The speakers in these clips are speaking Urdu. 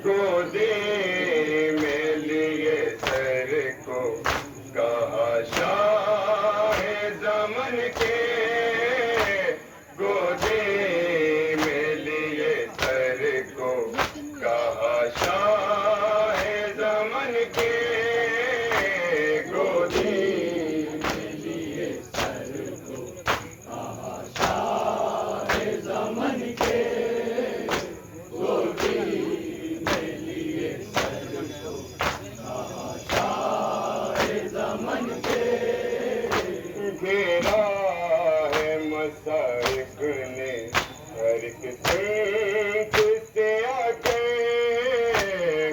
گودی میں لیے سر کو کہا شاہ زمن کے گودی میں لیے سر کو کہا شاہ زمن کے گودی میں لیے سر کو کہا شاہ زمن کے گھیرا ہے مصائب نے ہر ایک سمت سے آ کے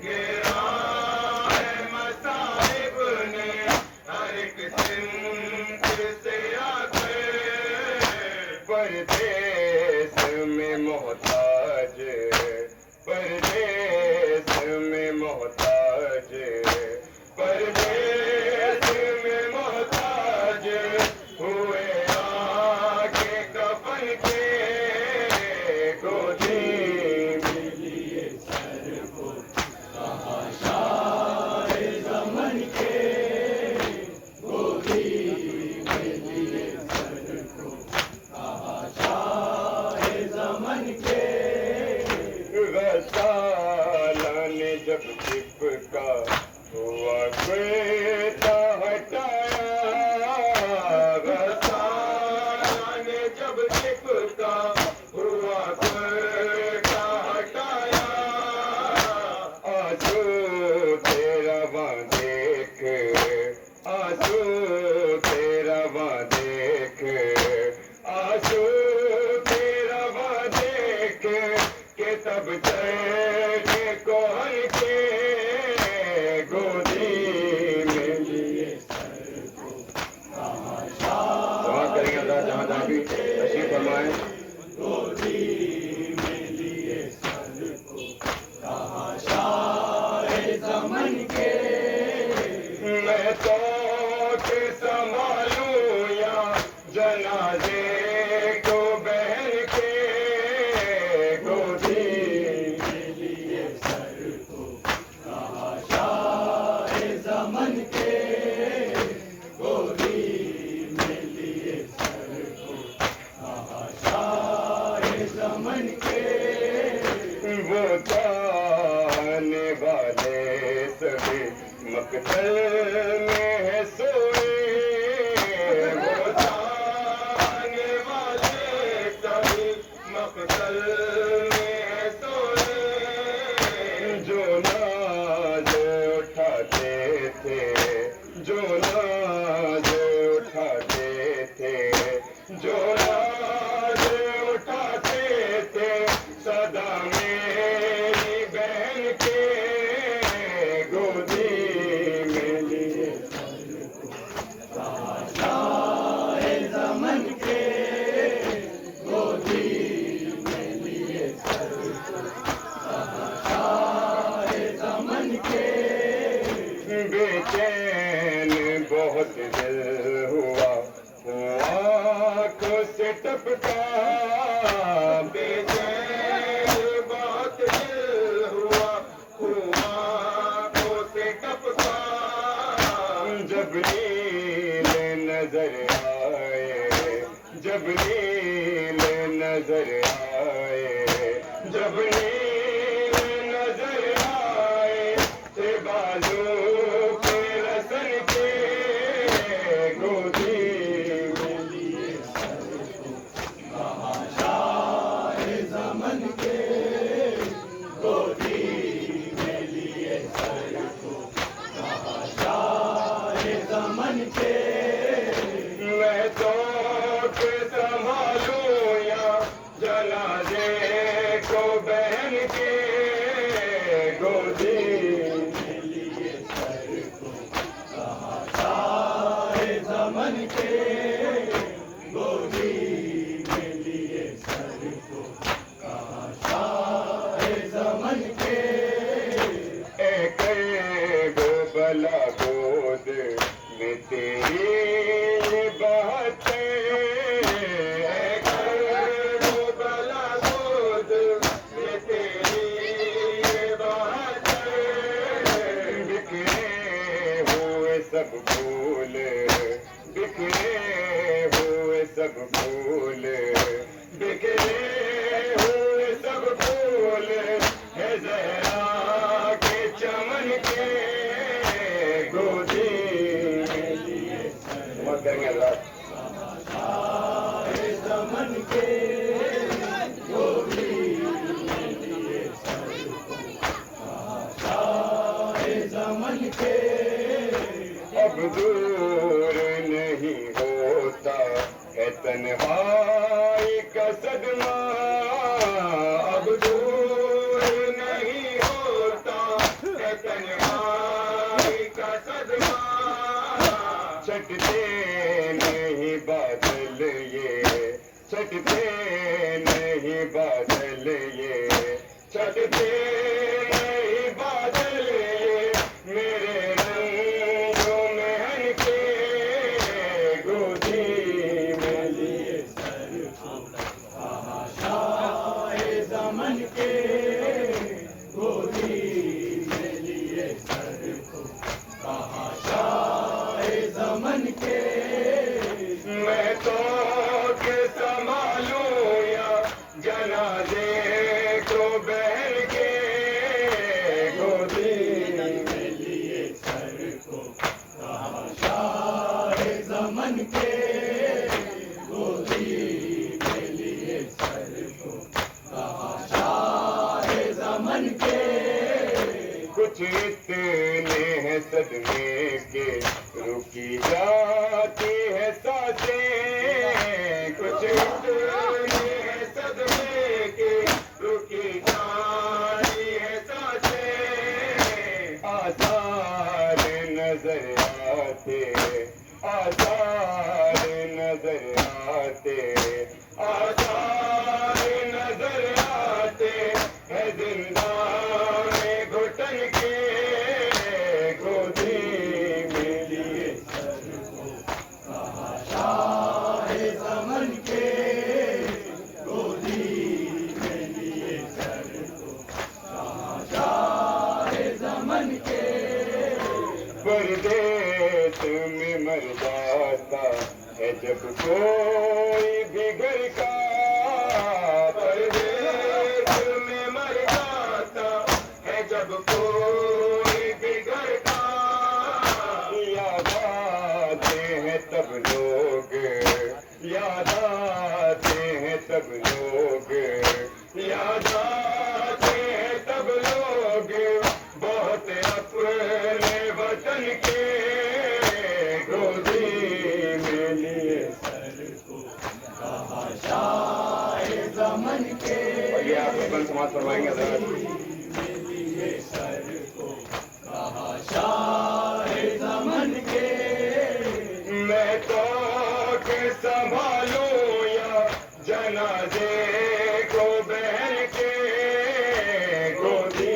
گھیرا ہے مصائب نے ہر ایک سمت سے آ کے پردیس میں محتاج پردیس میں محتاج پردیس میں محتاج ہوئے آگے کفن کے گودی میں لیے سر کو کہا شاہ زمن کے گودی میں لیے سر کو کہا شاہ زمن کے غسالہ نے جب چپکا ہوا کوئتا ہٹایا غسالہ نے جب چپکا ہوا کوئتا ہٹایا آنسو تیرا وہاں دیکھ آنسو تیرا وہاں دیکھ آنسو تیرا وہاں دیکھ کہ تب چڑھے کوہن کے گودی میں لیے سر کو کہا شاہ دعا کریں اللہ جہاں جہاں بھی تشریف فرمائیں گودی میں لیے سر کو کہا شاہ زمن کے میں تو کہ سنبھالوں یا جنازے کو بہن کے گودی میں لیے سر کو کہا شاہ زمن کے گودی میں لیے سر کو کہا شاہ زمن کے وہ جانے والے سبھی مقتل میں ہے سوئے وہ جانے والے سبھی مقتل میں ہے سوئے جو ناز اٹھاتے تھے جو ناز اٹھاتے تھے جو ناز اٹھاتے تھے صدا میری بہن کے گودی میں لیے سر کو کہا شاہ زمن کے گودی میں لیے سر کو کہا شاہ زمن کے بے چین بہت دل ہوا آنکھوں سے ٹپکا بے چین بہت دل ہوا آنکھوں سے ٹپکا جب نیل نظر آئے جب نیل نظر آئے جب نیل نظر آئے تھے بازو کے رسن کے گودی میں لیے سر کو کہا شاہ زمن کے گودی میں لیے سر کو کہا شاہ زمن کے میں تو کہ سنبھالوں یا جنازے کو بہن کے گودی میں لیے سر کو کہا شاہ زمن کے گودی میں لیے سر کو کہا شاہ زمن کے اے وہ بلا گود میں تیری بات اے وہ بلا گود میں تیری بات بکھرے ہوئے سب پھول بکھرے ہوئے سب پھول بکھرے ہوئے سب پھول ہے زہرا کے چمن کے گودی میں لیے مت کریں گے اللہ زمن کے گودی میں لیے سر کو زمن کے اب دور نہیں ہوتا ہے تنہائی کا صدمہ اب دور نہیں ہوتا ہے تنہائی کا صدمہ چھٹتے نہیں بادل یہ چھٹتے نہیں بادل یہ چھٹتے نہیں بادل یہ میرے رنگوں میں کے گودی میں لیے سر شاہ زمن کے گودی میں لیے سر کو کہا شاہ زمن کے میں تو کہ سنبھالوں یا جنازے کو بہن کے گودی میں لیے سر کو کہا شاہ زمن کے گودی میں لیے سر کو کہا شاہ زمن کے کچھ اتنے ہیں صدمے کے رکی جاتی ہے سانسیں کچھ اتنے ہیں صدمے کے رکی جاتی ہے سانسیں آثار نظر آتے آثار نظر آتے آثار نظر آتے ہے زندان گھٹن کے گودی میں لیے سر کو کہا شاہ زمن کے گودی میں لیے سر کو کہا شاہ زمن کے پردیس میں مر جاتا ہے جب کوئی بھی گھر کا پردیس میں مر جاتا ہے جب کوئی بھی گھر کا یاد آتے ہیں تب لوگ یاد آتے ہیں تب لوگ یاد آتے ہیں تب لوگ بہت اپنے وطن کے گودی میں لیے سر کو کہا شاہ زمن کے یہ آپ اپن سماعت فرمائیں گے ذرا میں لیے سر کو کہا شاہ زمن کے میں تو کہ سنبھالوں یا جنازے کو بہن کے گودی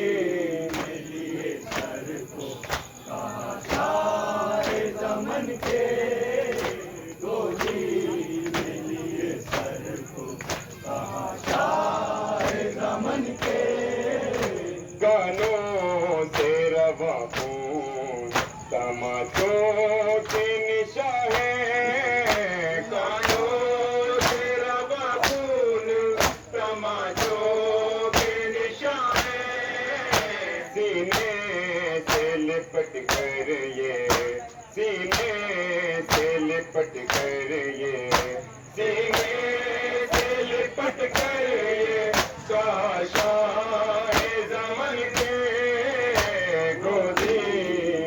میں لیے سر کو کہا شاہ زمن کے گودی میں لیے سر کو کہا شاہ زمن کے گانوں سے رواں خون تماشوں کے نشاں ہے گانوں سے رواں خون تماشوں کے نشاں ہے سینے سے لپٹ کر یہ سینے سے لپٹ کر یہ سینے سے لپٹ کر یہ شاہ زمن کے گودی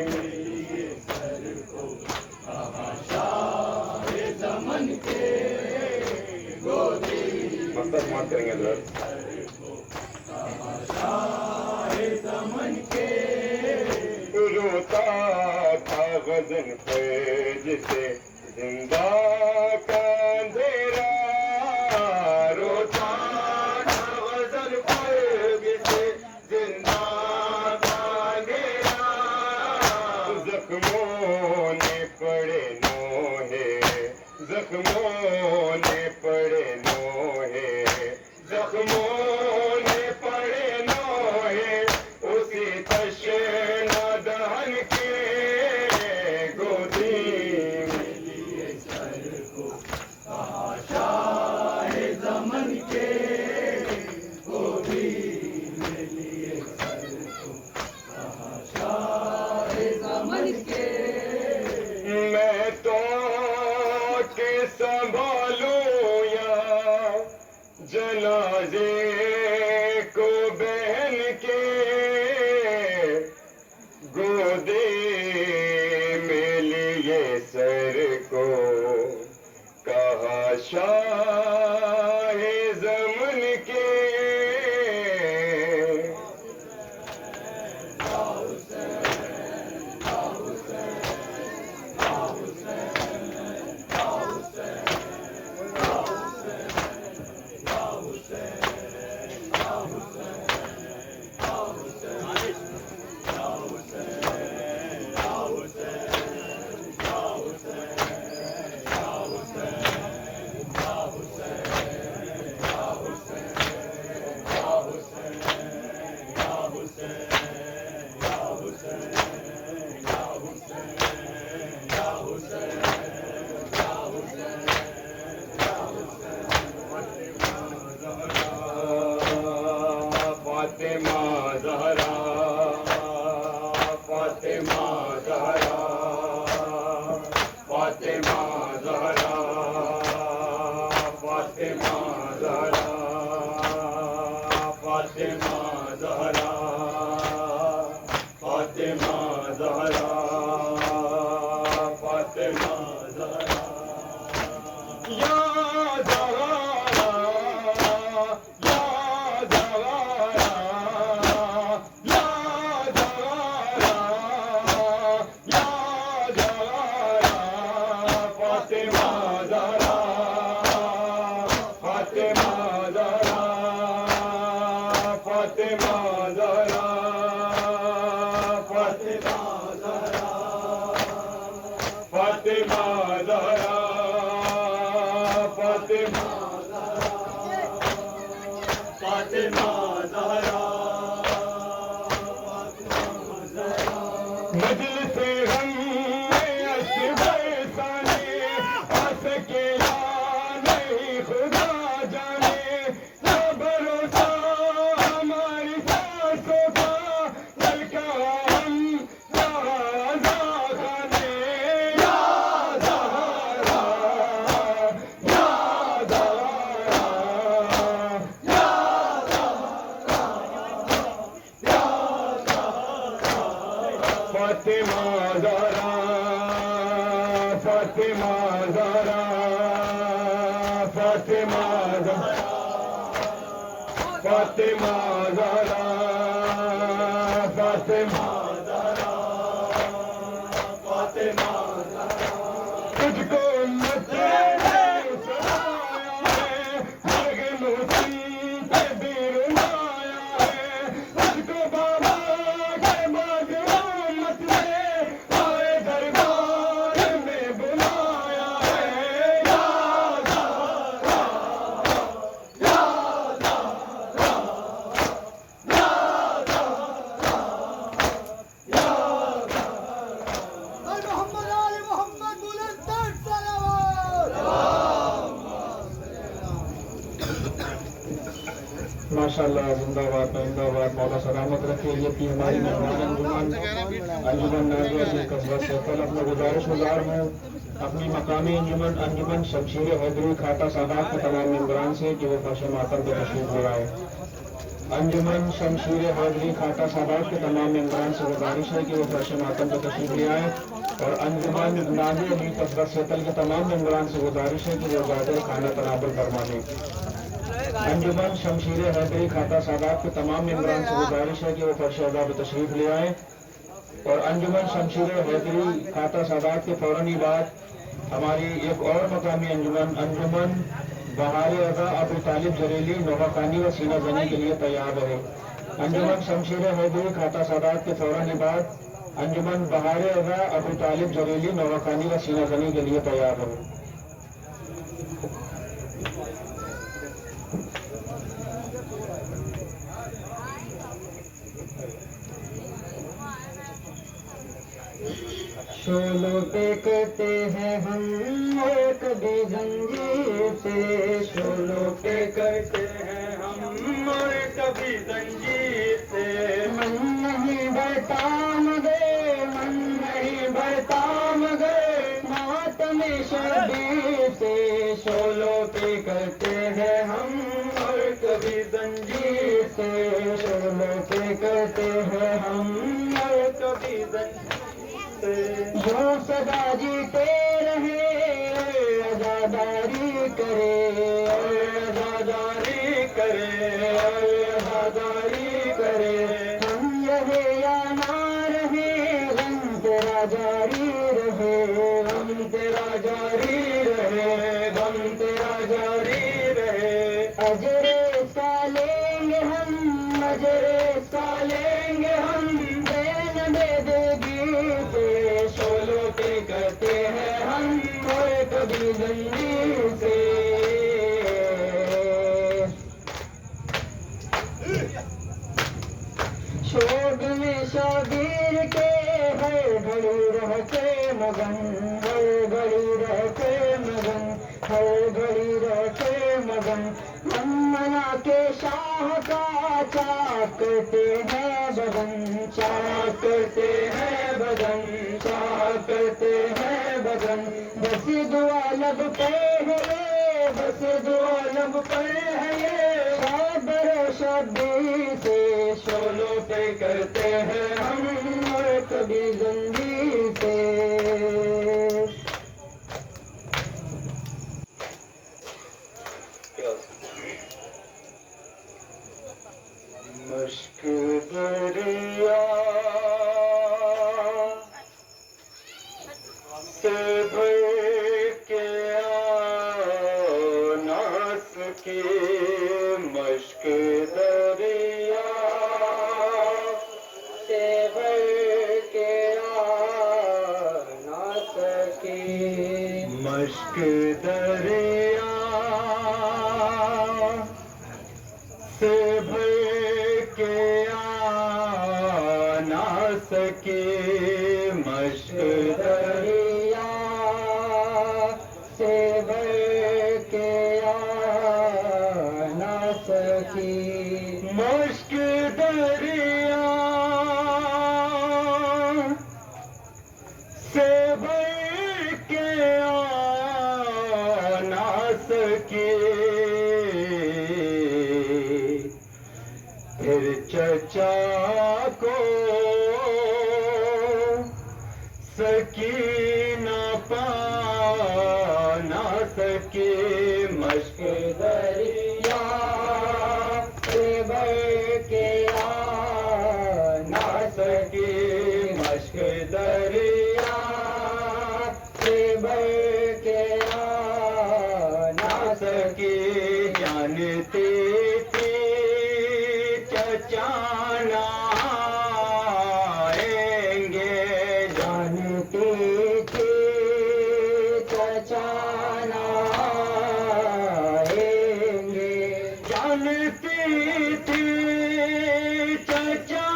میں لیے سر کو کہا شاہ زمن کے گودی مقصد مات کریں گے ذرا سر کو کہا شاہ زمن کے روتا تھا غزن فیض سے زندہ کا اندھیرا روتا تھا غزن فیض سے زخموں نے پڑے نوحے زخموں نے پڑے نوحے اسی تشنا دہن کے گودی میں لیے سر کو کہا شاہ زمن کے گودی میں لیے سر کو کہا شاہ زمن کے میں تو کے سنبھالوں یا جنازے کو بہن کے گودی میں لیے سر کو کہا شاہ زمن کے فاطمہ زہرا فاطمہ زہرا فاطمہ زہرا فاطمہ زہرا فاطمہ زہرا فاطمہ زہرا فاطمہ زہرا یا مجلس غم میں اصغر ثانی آ سکے یا نہیں خدا جانے نہ بھروسہ ہماری سانسوں کا دل کا ہم زہرا خانے یا زہرا یا زہرا یا فاطمہ زہرا فاطمہ زہرا فاطمہ زہرا فاطمہ زہرا فاطمہ زہرا فاطمہ زہرا تجھ کو امت نے سنایا ہے مرگ محسن پہ بھی رلایا ہے تجھ کو بابا کے بعد امت نے آئے دربار میں بلایا ہے یا زہرا یا زہرا یا زہرا یا محمد آل محمد بلند تر صلوات ماشاء اللہ زندہ باد پائندہ باد مولا سلامت رکھے. یہ تھی ہماری مہمان انجمن ناظرین قصبہ سیفل. اپنا گزارش گزار ہوں اپنی مقامی انجمن شمشیر حیدری کھاٹا سادات کے تمام ممبران سے کہ وہ فرش ماتم پہ تشریف لے آئے. انجمن شمشیر حیدری کھاٹا سادات کے تمام ممبران سے گزارش ہے کہ وہ فرش ماتم پہ تشریف لے آئے. اور انجمن ناظر علی قصبہ سیفل کے تمام ممبران سے گزارش ہے کہ وہ ظاہر کھانا تناول فرمائیں. انجمن شمشیر حیدری کھاٹا سادات کے تمام ممبران سے گزارش ہے کہ وہ فرش عزا پہ تشریف لے آئیں. اور انجمن شمشیر حیدری کھاٹا سادات کے فوراً بعد ہماری ایک اور مقامی انجمن بہار عزا ابو طالب زریلی نوحہ خانی و سینہ زنی کے لیے تیار رہے. انجمن شمشیر حیدری کھاٹا سادات کے فوراً بعد انجمن بہار عزا ابو طالب زریلی نوحہ خانی و سینہ زنی کے لیے تیار رہے. شولوں پہ کرتے ہیں ہم اور کبھی زنجیر سے، شولوں پہ کرتے ہیں ہم اور کبھی زنجیر سے، من نہیں بڑھتا مگر، من نہیں بڑھتا مگر ماتم شبیر سے، شولوں پہ کرتے ہیں ہم اور کبھی زنجیر سے، شولوں پہ کرتے ہیں ہم اور کبھی زنجیر سے، یوں سدا جیتے رہے اور عزاداری کرے، اور آزاداری کرے اور آزاداری کرے، ہم رہے یا نہ رہے غم تیرا جاری رہے، غم تیرا جاری رہے، غم تیرا جاری رہے، اجر اس کا لیں گے ہم، اجر اس کا لیں گے ہم دین بے دگی سے، شولوں پہ کرتے ہیں ہم اور کبھی زنجیر سے، شوق میں شبیر کے ہر گھڑی رہتے مگن، ہر گھڑی رہتے مگن، ہر گھڑی رہتے مگن، ہم منا کے شاہ کا چاک کرتے ہیں بدن، چاک کرتے ہیں بدن، چاک کرتے ہیں بدن، بس دعا لب پہ ہے یہ، بس دعا لب پہ ہے یہ، شابر و شبیر سے، شولوں پہ کرتے ہیں ہم اور کبھی زنجیر سے، مشک دریا سے بھر کے آ نہ سکے، مشک دریا سے بھر کے آ نہ سکے، مشک دریا سے بھر کے آ نہ سکے، مشک دریا سے بھر کے آ نہ سکی، مشک دریا سے بھر کے آ نہ سکے، پھر چچا کو سکینہ پا نہ سکے، مشک دریا سے بھر کے آ نہ سکی، مشک دریا سے بھر کے آ نہ سکی، جانتی تھی چچا نہ آئیں گے، جانتی تھی چچا نہ آئیں گے، جانتی تھی چچا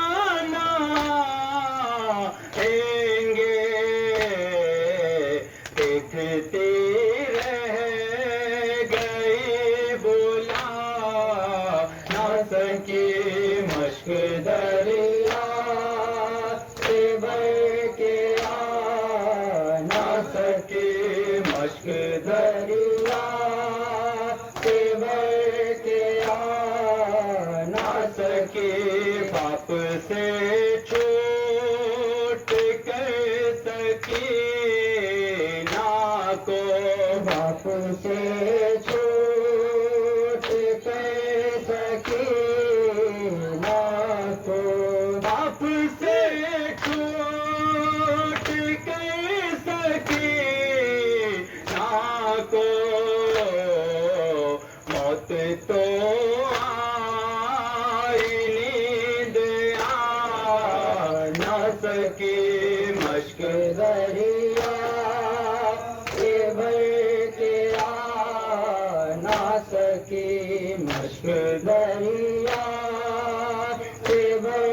نہ آئیں گے، دیکھتی رہ گئی بلا نہ سکی، مشک دریا سے بھر کے آ نہ سکی، مشک دریا سے بھر کے آ نہ سکی، باپ سے چھوٹ کر سکی نا کو، باپ سے چھوٹ کر سکی نا کو، باپ سے چھوٹ کر سکی نا کو، موت تو آئی نیند آ نہ سکی، مشک دریا سے بھر کے آ نہ سکی، مشک دریا سے بھر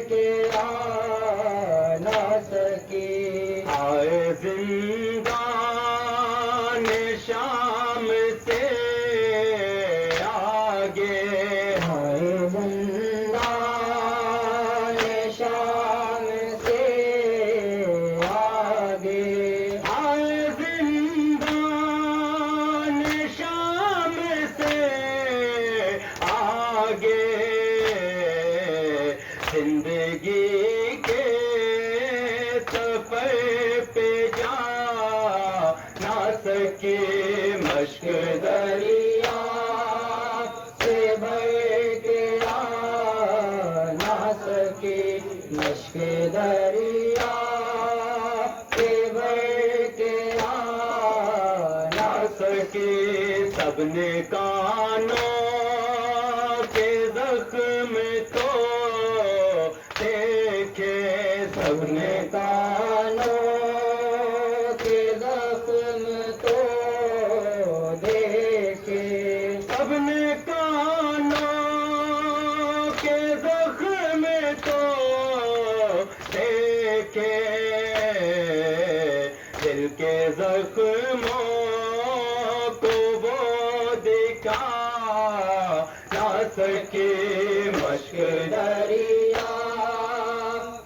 کے آ نہ سکی، آئے سکی مشک دریا سے بھر کے آ نہ سکی مشک دریا سے بھر کے آ نہ سکی سب نے کانوں کے زخم تو دیکھے سب نے کانوں کے زخم تو دیکھے سب نے کانوں کے زخم تو دیکھے دل کے زخموں کو وہ دکھا نہ سکی مشک دریا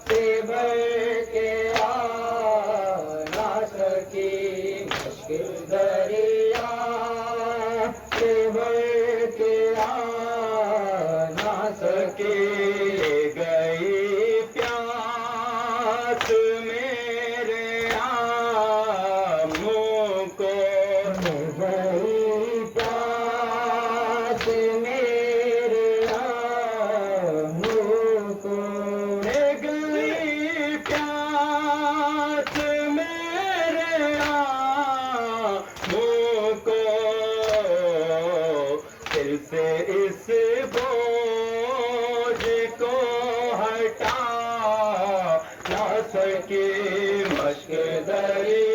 سے بھر کے آ نہ سکی مشک دریا سے بھر کے آ نہ سکی گئی پیاس میرے آنکھوں کو گئی پیاس میرے آنکھوں کو گئی پیاس میرے آنکھوں کو دل سے اس بوجھ کو ہٹا نہ سکی مشک دریا